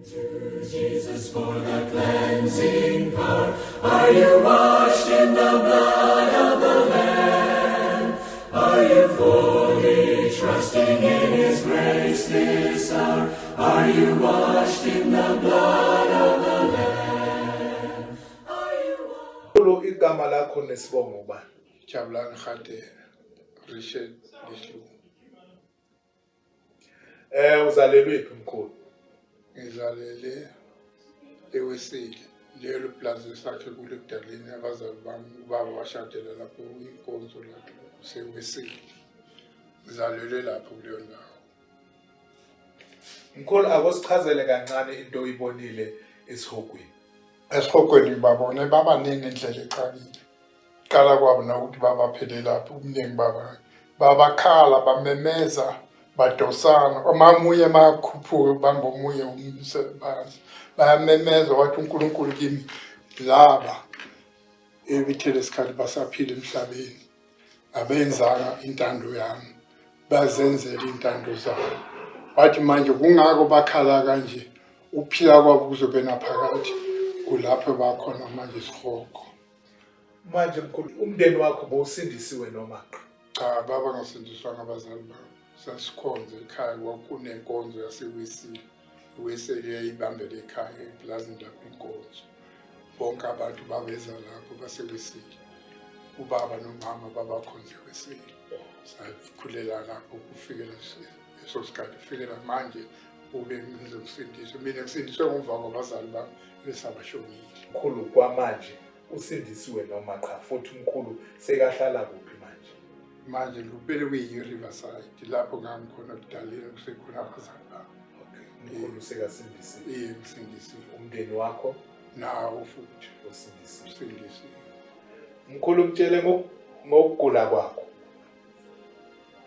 To Jesus for the cleansing power. Are you washed in the blood of the Lamb? Are you fully trusting in His grace this hour? Are you washed in the blood of the Lamb? Are you washed? Igama lakho nesibongo bani? Jabulani Khate, Richard Lislu. Uzalelwe phi mkhulu? Ngizalele eWeseli, lelo plaza esakhe kule Kudaleni abazali bami ubaba washadela lapho inkonzo lapho seWeseli. Ngizalelwe lapho kuleyo ndawo. Mkhulu akosichazele kancane into oyibonile esihogweni. Esihogweni babone babaningi indlela ecakile. Qala kwabo nokuthi babaphelele lapho umningi babakhala bamemeza badosana amamuye makhuphuke bangomuye umsebenzi bayamemeza wathi uNkulunkulu kimi laba ebithele isikhathi basaphila emhlabeni abenzanga intando yami bazenzela intando zabo wathi manje kungako bakhala kanje uphila kwabo kuzobe naphakathi kulapho bakhona manje isihogo. Manje mkhulu umndeni wakho bowusindisiwe noma Cha baba ngasindiswa ngabazali bami sasikhonze ekhaya kwakunenkonzo yaseWeseli uWeseli yayibambele ekhaya eplazini lapho inkonzo bonke abantu babeza lapho baseWeseli ubaba nomama babakhonze eWeseli sakhulela lapho kufikela leso sikhathi kufikela manje ube ngizosindiswa mina ngisindiswe ngomva kwabazali bami lesabashonile. Mkhulu kwamanje usindisiwe noma cha futhi umkhulu sekahlala kuphi manje? Manje lupele kuyi-Riverside lapho ngangikhona kudaleni kusekhona abazali bami. Okay. Mkhulu sekasindisiwe. Ngisindisiwe. Umndeni wakho nawo futhi usindisiwe. Mkhulu mtshele ngokugula kwakho.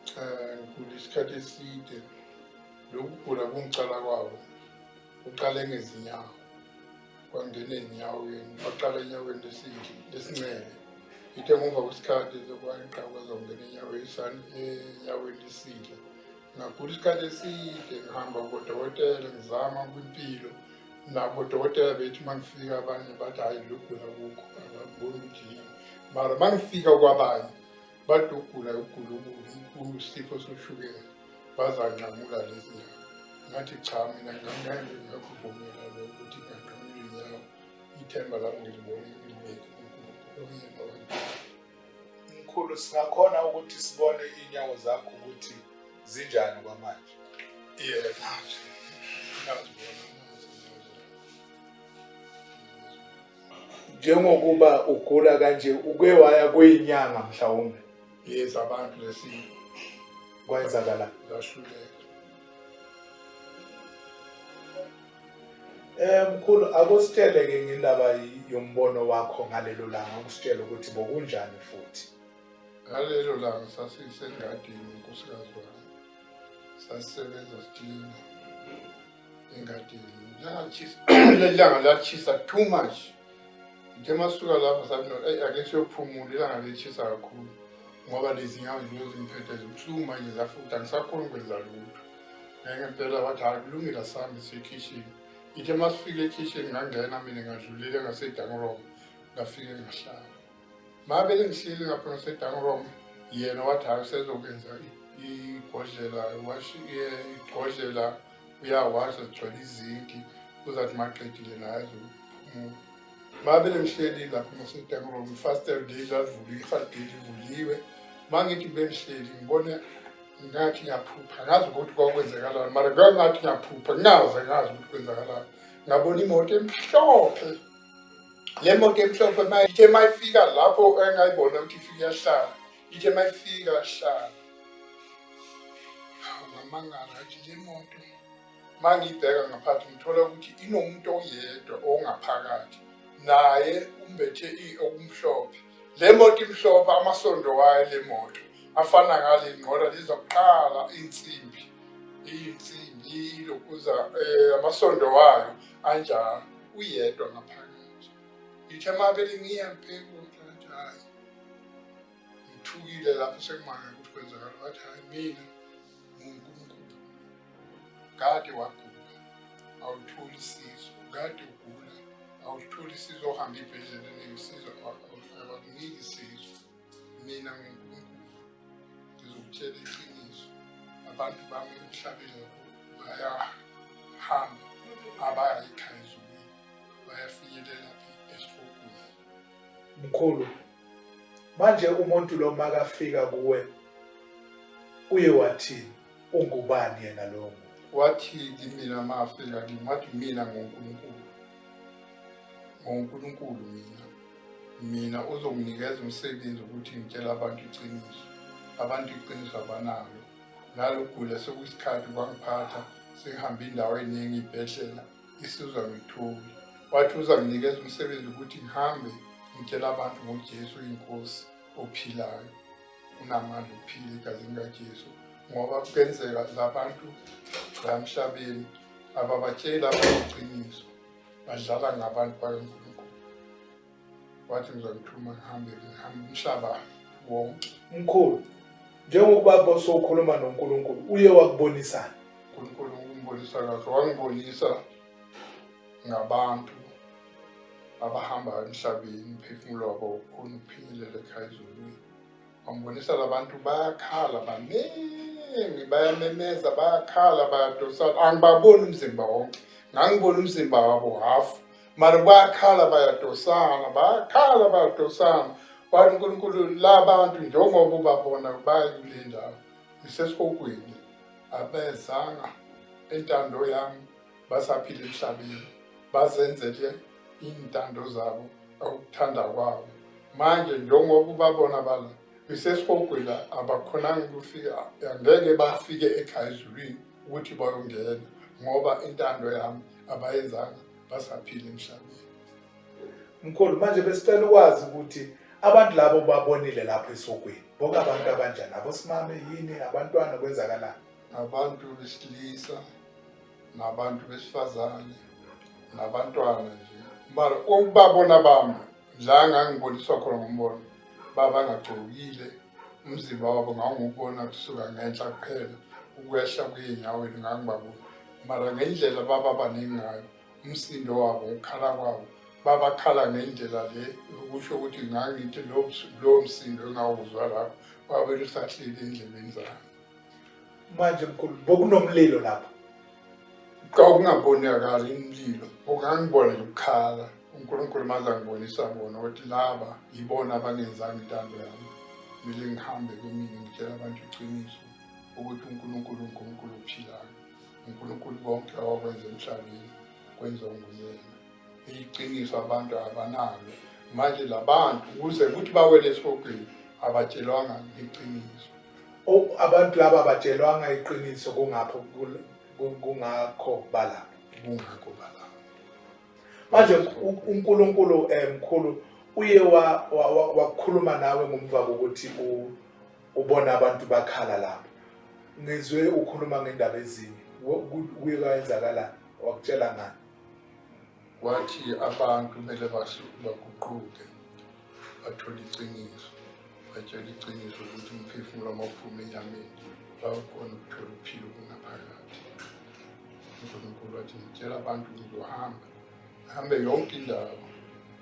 Ngigula isikhathi eside. Lokugula kungicala kwawo. Uqale ngezinyawo. Kwangena enyaweni, waqala enyaweni lesincele. Ithe ngemva kwesikhathi zokwayiqhawe zongena enyaweni lesile. Ngagula isikhathi eside ngihamba kodokotela ngizama kwimpilo. Nabo odokotela bethi mangifika abanye bathi hayi lokugula kukho ababoni ukuthi yini. Mara mangifika kwabanye bathi ukugula isifo soshukela bazanqamula lezi nyawo. Ngathi cha mina ngangeke ngakuvumela ukuthi ngaqamule inyawo ithemba lami ngilibone Mkhulu singakhona ukuthi sibone inyawo zakho ukuthi zinjani kwamanje? Njengokuba ugula kanje uke waya kweyinyanga mhlawumbe yes abantu lesinto kwenzakala zahluleka. Mkhulu akusitshele-ke ngendaba yombono wakho ngalelo langa ukusitshela ukuthi bokunjani futhi. Ngalelo langa sasisengadini unkosikazi wami sasisebenza siklina engadini lelanga latshisa too much. Ithe masuka lapho sathi no ake siyophumula ilanga litshisa kakhulu ngoba lezi nyawo zingiphethe zibuhlungu manje zafutha angisakhoni ukwenza lutho. Ngempela wathi hayi kulungile sihambe siye ekitchen. Ithe masifika ekitchen ngangena mina ngadlulela ngaseDangrong ngafike ngahlala. Mabele ngihleli ngapha ngaseDangrong yena wathi hayi sezokwenza igqodlela igqodlela uyawasha sigcwele izinki uzathi maqedile naye zokuphumula. Mabele ngihleli lapha ngaseDangrong ifastela leli lavuliwe ifastela ivuliwe mangithi bengihleli ngibone ngathi ngiyaphupha ngazi ukuthi kwakwenzakalani mara ngathi ngiyaphupha ngazi ukuthi kwenzakalani. Ngabona imoto emhlophe le moto emhlophe ithe mayifika lapho engayibona ukuthi ifika yahlala ithe mayifika yahlala ngamangala athi le moto mangibheka ngaphansi ngithola ukuthi inomuntu oyedwa ongaphakathi naye umbethe okumhlophe. Le moto imhlophe amasondo wayo le moto afana ngale ngqola lizoqala insimbi ilokuza amasondo wayo anjalo uyedwa ngaphakathi. Ithe mabele ngiyambheka ukuthi hayi ngithukile lapho sekumanga ukuthi kwenzakala wathi hayi mina uNkulunkulu kade wagula awuthuli isizo kade ugula awutholi isizo ohamba ibhedlela nesizo abakuniki isizo mina nguNkulunkulu ngizokutshela iqiniso abantu bami emhlabeni bayahamba abaya ekhaya ezulwini bayafinyelela esifokweni. Mkhulu, manje umuntu lo makafika kuwe uye wathini? Ungubani yena lo muntu? Wathi kimina mafika ngimathi mina ngoNkulunkulu. ngoNkulunkulu mina uzonginikeza umsebenzi ukuthi ngitshela abantu iqiniso. Abantu iqiniso abanalo. Ngalokugula sekuyisikhathi kwangiphatha sengihamba indawo eningi ibhedlela isizwa ngithuli. Wathi uzanginikeza umsebenzi ukuthi ngihambe ngitshela abantu ngoJesu inkosi ophilayo. Unamandla ukuphila egazini kaJesu. Ngoba kuyenzeka labantu la emhlabeni ababatshela iqiniso badlala ngabantu bakaNkulunkulu. Wathi ngizongithuma ngihambe umhlaba wonke. Mkhulu, njengokuba bosokhuluma noNkulunkulu uye wakubonisana. uNkulunkulu ungibonisa kahle, wangibonisa ngabantu abahamba emhlabeni umphefumulo wabo ukhona ukuphinyelela ekhaya ezulwini. Wangibonisa labantu bayakhala baningi bayamemeza bayakhala bayadosana. Angibaboni umzimba wonke, ngangibona umzimba wabo hafu mara bayakhala bayadosana bayakhala bayadosana. Wathi uNkulunkulu labantu njengoba ubabona baye kule ndawo isesifokweni abezanga intando yami basaphila emhlabeni bazenzele intando zabo ukuthanda kwabo. Manje njengoba ubabona bala isesifokweni abakhonanga ukufika angeke bafike ekhaya ezulwini ukuthi bayongena ngoba intando yami abayenzanga basaphila emhlabeni. Mkhulu, manje besicela ukwazi ukuthi abantu labo babonile lapho esokweni bonke abantu abanjani? Abosimame yini? Abantwana kwenzakalani? Abantu besilisa nabantu besifazane nabantwana nje. Mara ukubabona bami la ngangiboniswa khona ngombono babangagcokile umzimba wabo ngangubona kusuka ngenhla kuphela ukwehla kweenyaweni ngangibabona. Mara ngendlela baba baningi ngayo umsindo wabo ukhala kwabo babakhala ngendlela le ukusho ukuthi ngangithi lo msindo engawuzwa lapho wabele usahlile endlebeni zami. Manje mkhulu, bokunomlilo lapho? Kwakungabonakali imlilo, ungangibona nje ukukhala. uNkulunkulu manje angibonisa bona ukuthi laba yibona abangenzanga intando yami. Kumele ngihambe kumina ngitshela abantu iqiniso ukuthi uNkulunkulu uNkulunkulu ophilayo. uNkulunkulu konke awakwenza emhlabeni kwenziwa nguyena. Iqiniso abantu abanalo. Manje labantu ukuze ukuthi bawele esifokweni abatshelwanga iqiniso. Abantu laba abatshelwanga iqiniso kungakho balapho. Kungakho balapho. Manje uNkulunkulu mkhulu uye wakhuluma nawe ngomva kokuthi ubona abantu bakhala lapho. Ngizwe ukhuluma ngendaba ezinye. Kuye kwayenzakalani? Wakutshela ngani? Wathi abantu kumele baguquke bathole iqiniso. Batshela iqiniso ukuthi umphefumulo mawuphuma enyameni bayakhona ukuthola ukuphila okungaphakathi. uNkulunkulu wathi ngitshela abantu ngizohamba ngihambe yonke indawo.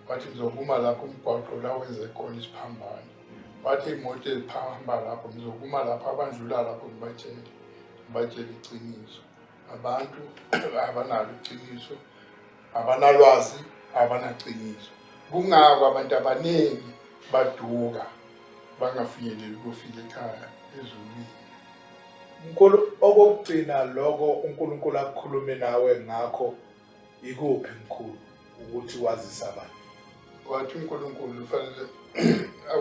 Wathi ngizokuma lapho umgwaqo la wenze khona isiphambano. Wathi iy'moto eziphamba lapho ngizokuma lapho abandlula lapho ngibatshele iqiniso. Abantu abanalo iqiniso abanalwazi abanaqiniso. Kungako abantu abaningi baduka bangafinyeleli ukufika ekhaya ezulwini. Mkhulu, okugcina lokho uNkulunkulu akukhulume nawe ngakho ikuphi mkhulu ukuthi wazise abantu? Wathi uNkulunkulu fanele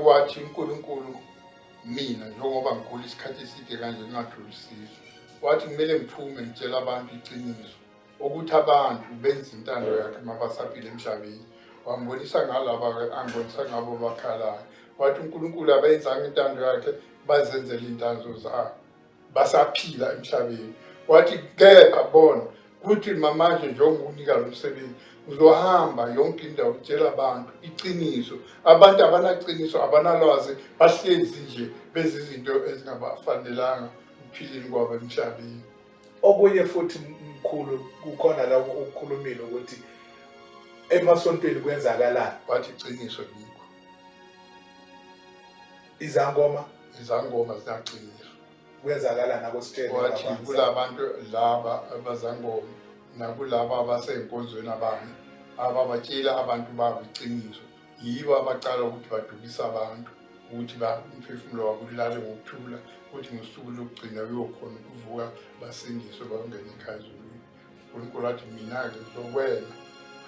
wathi uNkulunkulu mina njengoba ngigula isikhathi eside kanje ngingatholi usizo. Wathi kumele ngiphume ngitshela abantu iqiniso ukuthi abantu benza intando yakhe mabasaphila emhlabeni. Wangibonisa ngalaba angibonisa ngabo bakhalayo. Wathi uNkulunkulu abenzanga intando yakhe bazenzele intando zabo basaphila emhlabeni. Wathi kepha bona kuthi manje njengokunika lo msebenzi uzohamba yonke indawo utshela abantu iqiniso. Abantu abanaqiniso abanalwazi bahlezi nje bezizinto ezingabafanelanga ukuphileni kwabo emhlabeni. Okunye futhi mkhulu kukhona la ukukhulumile ukuthi emasontweni kwenzakalani wathi iqiniso likho. izangoma Izangoma ziyaqiniso. kwenzakalani akositshela Wathi kulabantu laba abazangoma nakulaba abasey'nkonzweni abanye ababatshela abantu babo iqiniso, yibo abacala ukuthi badukise abantu ukuthi umphefumulo wabo ulale ngokuthula, ukuthi ngosuku lokugcina kuyokhona ukuvuka basindiswe bangene ekhaya ezulwini. uNkulunkulu wathi mina-ke zokwena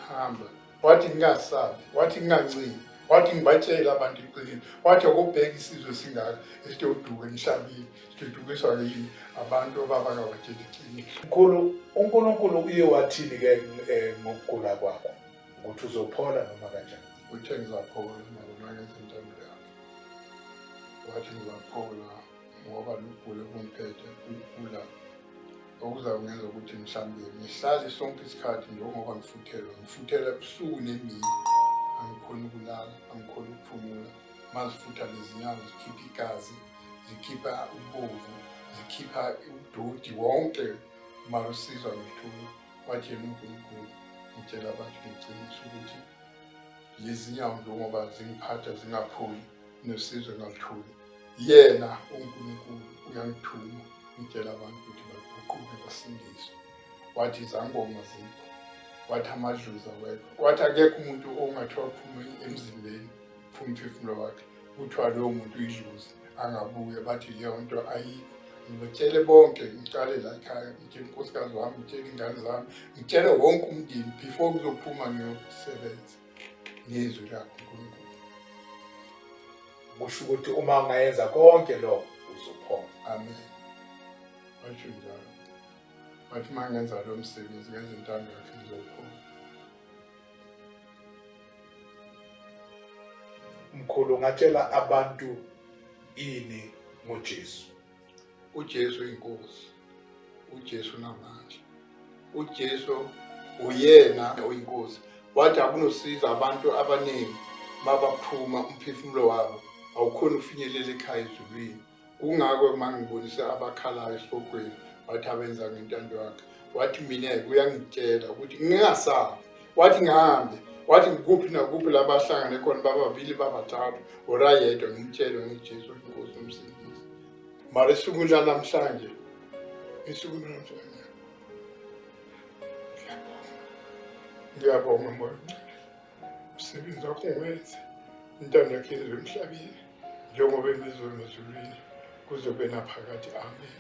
hamba, wathi ngingasabi, wathi ngingancini, wathi ngibatshele abantu iqiniso, wathi akubheka isizwe singaka esitoduka emhlabeni sitodukiswa yini abantu ababangawatsheli iqiniso. mkhulu uNkulunkulu uye wathini-ke ngokugula kwakho ukuthi uzophola noma kanjani? Uthe ngizaphola ngoba ngenza intando yakhe. Wathi ngizaphola ngoba lugule kumphethe ukugula okuzawungenza ukuthi mhlawumbe ngihlale sonke isikhathi njengoba ngifuthelwa ebusuku nemini, angikhoni ukulala, angikhoni ukuphumula. Mazifutha lezi nyawo zikhipha igazi, zikhipha ubovu, zikhipha udoti wonke, malusizwa ngithuka. Wathi yena uNkulunkulu ngitshela abantu ngeqiniso ukuthi lezi nyawo njengoba zingiphatha zingapholi nosizo engalutholi, yena uNkulunkulu uyangithuma ngitshela abantu ukuthi baguquke basindiswe. Wathi izangoma zikho, wathi amadlozi awekho, wathi akekho umuntu ongathiwa uphume emzimbeni uphume umphefumulo wakhe kuthiwa loyo muntu uyidlozi angabuye. Bathi leyo nto ayikho. Ngibetshele bonke, ngicale la ekhaya, ngitshele unkosikazi wami, ngitshele ingane zami, ngitshele wonke umndeni before ngizophuma ngiyosebenza ngezwi lakho uNkulunkulu. Kusho ukuthi uma ungayenza konke lokho uzophola. Amen. Wathi njalo. Wathi uma ngenza lo msebenzi ngenza intando yakhe ngizophola. mkhulu ungatshela abantu ini ngoJesu? uJesu inkosi, uJesu namandla, uJesu uyena oyinkosi. Wathi akunosiza abantu abaningi babaphuma umphefumulo wabo awukhona ukufinyelela ekhaya ezulwini. Kungakho mangibonise abakhalayo esibokweni, wathi abenza ngentando yakhe. Wathi mina uyangitshela ukuthi ngingasabi, wathi ngihambe, wathi ngikuphi nakuphi la bahlangane khona bababili babathathu ora yedwa ngimtshele ngoJesu inkosi nomsindisi. Mara isuku lanamhlanje, isuku lanamhlanje ngiyabonga Moya Omngcwele, umsebenzi wakho ngiwenze, intando yakho yenziwe emhlabeni njengoba yenziwe emazulwini, kuzobe naphakade. Amen.